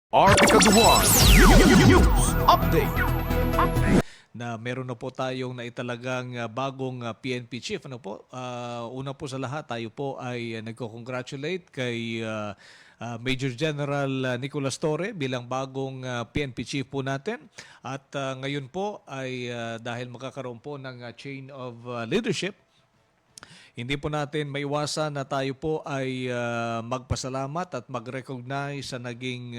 Artica Duwan News Update. Na meron na po tayong naitalagang bagong PNP chief. Una po sa lahat, tayo po ay nagko-congratulate kay Major General Nicolas Torre bilang bagong PNP chief po natin. At ngayon po ay dahil magkakaroon po ng chain of leadership, hindi po natin maiwasan na tayo po ay magpasalamat at mag-recognize sa naging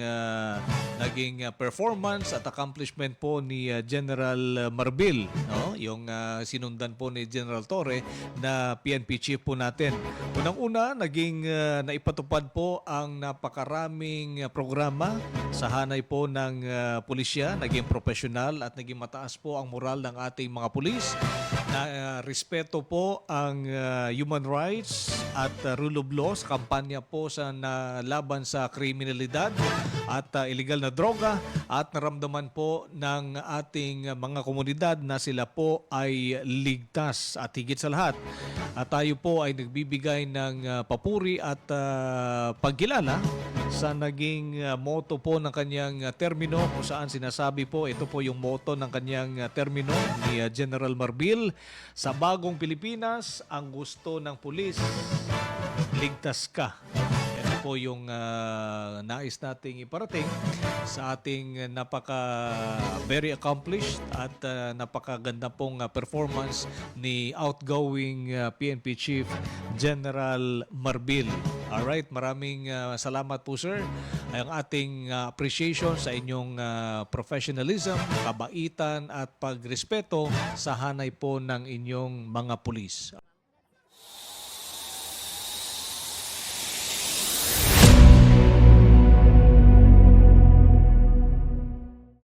performance at accomplishment po ni General Marbil, no? Yung sinundan po ni General Torre na PNP chief po natin. Unang-una, naipatupad po ang napakaraming programa sa hanay po ng pulisya, naging profesional at naging mataas po ang moral ng ating mga pulis. Respeto po ang human rights at rule of law sa kampanya po sa laban sa kriminalidad at illegal na droga, at naramdaman po ng ating mga komunidad na sila po ay ligtas. At higit sa lahat, tayo po ay nagbibigay ng papuri at pagkilala sa naging motto po ng kanyang termino, kung saan sinasabi po, ito po yung motto ng kanyang termino ni General Marbil: sa bagong Pilipinas, ang gusto ng pulis, ligtas ka. Ito po yung nais nating iparating sa ating very accomplished at napakaganda pong performance ni outgoing PNP Chief General Marbil. Alright, maraming salamat po sir. Ang ating appreciation sa inyong professionalism, kabaitan at pagrespeto sa hanay po ng inyong mga pulis.